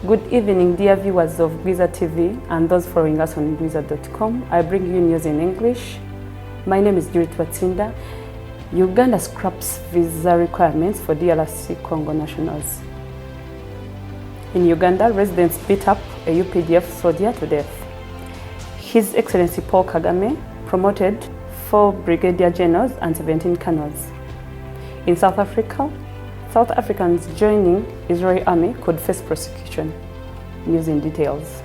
Good evening, dear viewers of Bwiza TV and those following us on bwiza.com. I bring you news in English. My name is Judith Watsinda. Uganda scraps visa requirements for DRC Congo nationals. In Uganda, residents beat up a UPDF soldier to death. His Excellency Paul Kagame promoted 4 brigadier generals and 17 colonels. In South Africa, South Africans joining Israeli army could face prosecution. News in details.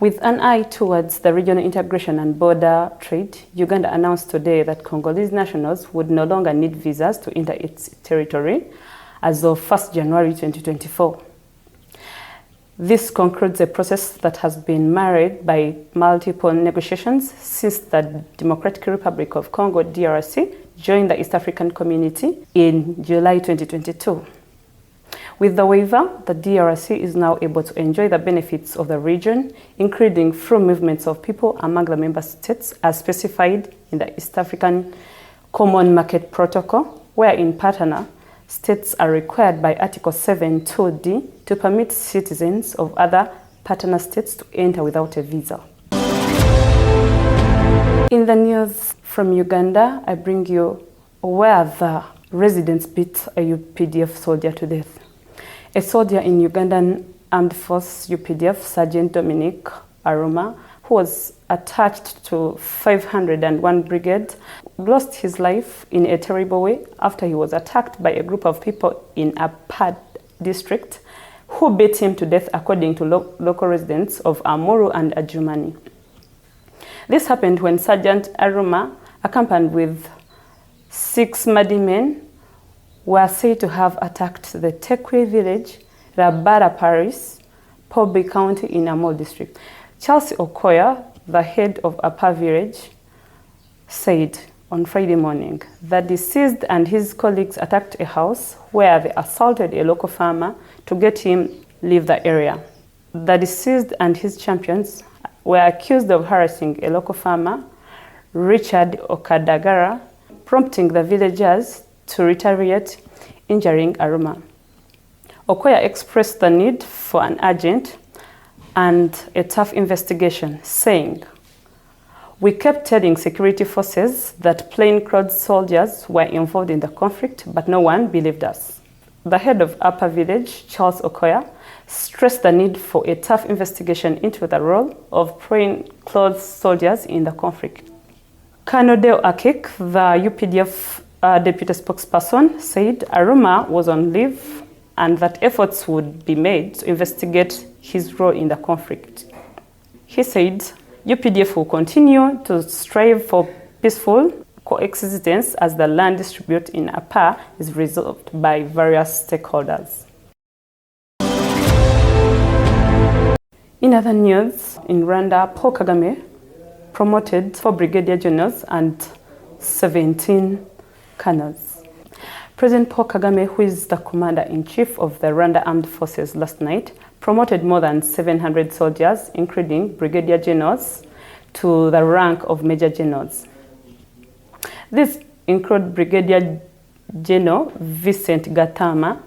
With an eye towards the regional integration and border trade, Uganda announced today that Congolese nationals would no longer need visas to enter its territory as of 1st January 2024. This concludes a process that has been marred by multiple negotiations since the Democratic Republic of Congo, DRC, joined the East African Community in July 2022. With the waiver, the DRC is now able to enjoy the benefits of the region, including free movements of people among the member states as specified in the East African Common Market Protocol, where in partner, states are required by Article 7(2)(d) to permit citizens of other partner states to enter without a visa. In the news from Uganda, I bring you where the residents beat a UPDF soldier to death. A soldier in Ugandan Armed Force UPDF, Sergeant Dominic Aruma, who was attached to 501 Brigade, lost his life in a terrible way after he was attacked by a group of people in Apad district who beat him to death according to local residents of Amuru and Ajumani. This happened when Sergeant Aruma, accompanied with 6 muddy men, were said to have attacked the Tekwe village, Rabara Parish, Pobi County in Amol district. Charles Okoya, the head of Apa village, said on Friday morning that the deceased and his colleagues attacked a house where they assaulted a local farmer to get him leave the area. The deceased and his champions were accused of harassing a local farmer, Richard Okadagara, prompting the villagers to retaliate, injuring Aruma. Okoya expressed the need for an urgent and a tough investigation, saying, "We kept telling security forces that plainclothes soldiers were involved in the conflict, but no one believed us." The head of Upper Village, Charles Okoya, stressed the need for a tough investigation into the role of plainclothes soldiers in the conflict. Colonel Deo Akik, the UPDF deputy spokesperson, said Aruma was on leave and that efforts would be made to investigate his role in the conflict. He said UPDF will continue to strive for peaceful coexistence as the land dispute in Apa is resolved by various stakeholders. In other news, in Rwanda, Paul Kagame promoted 4 brigadier generals and 17 colonels. President Paul Kagame, who is the commander-in-chief of the Rwanda Armed Forces, last night promoted more than 700 soldiers, including brigadier generals, to the rank of major generals. These include Brigadier General Vincent Gatama,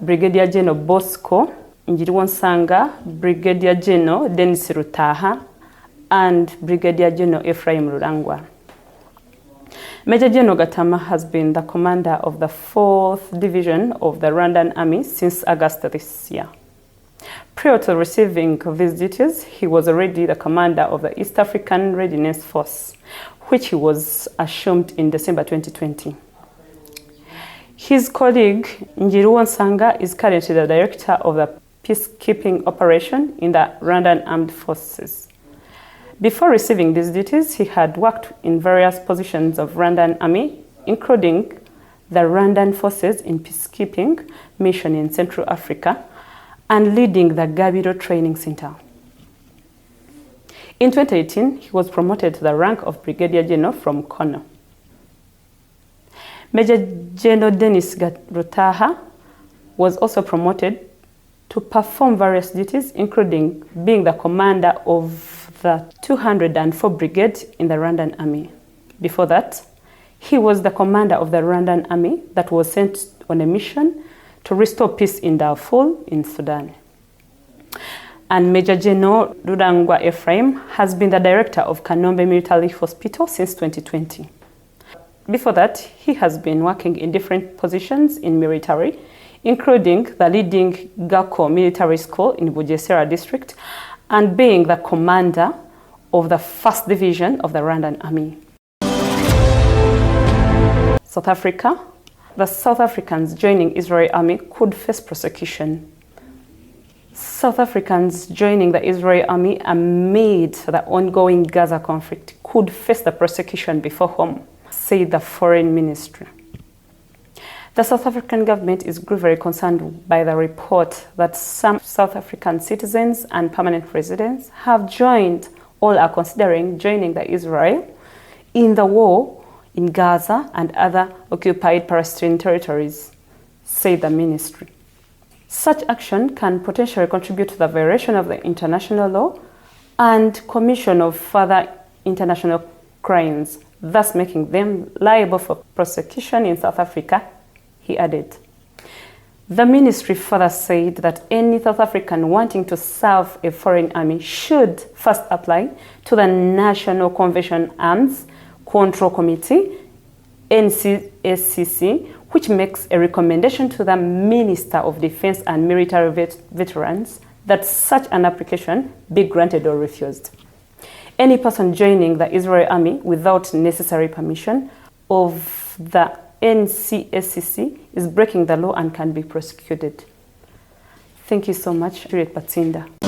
Brigadier General Bosco Njiriwonsanga, Brigadier General Denis Rutaha, and Brigadier General Ephraim Rurangwa. Major General Gatama has been the commander of the 4th Division of the Rwandan Army since August this year. Prior to receiving these duties, he was already the commander of the East African Readiness Force, which he was assumed in December 2020. His colleague Njiriwonsanga is currently the director of the peacekeeping operation in the Rwandan Armed Forces. Before receiving these duties, he had worked in various positions of Rwandan Army, including the Rwandan Forces in Peacekeeping Mission in Central Africa and leading the Gabiro Training Center. In 2018, he was promoted to the rank of Brigadier General from Colonel. Major General Denis Rutaha was also promoted to perform various duties, including being the commander of the 204 Brigade in the Rwandan Army. Before that, he was the commander of the Rwandan Army that was sent on a mission to restore peace in Darfur in Sudan. And Major General Rurangwa Ephraim has been the director of Kanombe Military Hospital since 2020. Before that, he has been working in different positions in military, including the leading Gako Military School in Bugesera district and being the commander of the 1st Division of the Rwandan Army. South Africa. The South Africans joining Israeli army could face prosecution. South Africans joining the Israeli army amid the ongoing Gaza conflict could face the prosecution before home, said the Foreign Ministry. The South African government is very concerned by the report that some South African citizens and permanent residents have joined or are considering joining the Israel in the war in Gaza and other occupied Palestinian territories, said the ministry. Such action can potentially contribute to the violation of the international law and commission of further international crimes, thus making them liable for prosecution in South Africa, he added. The ministry further said that any South African wanting to serve a foreign army should first apply to the National Convention Arms Control Committee, NCSCC, which makes a recommendation to the Minister of Defense and Military Veterans that such an application be granted or refused. Any person joining the Israeli army without necessary permission of the NCSCC is breaking the law and can be prosecuted. Thank you so much, Juliet Patsinda.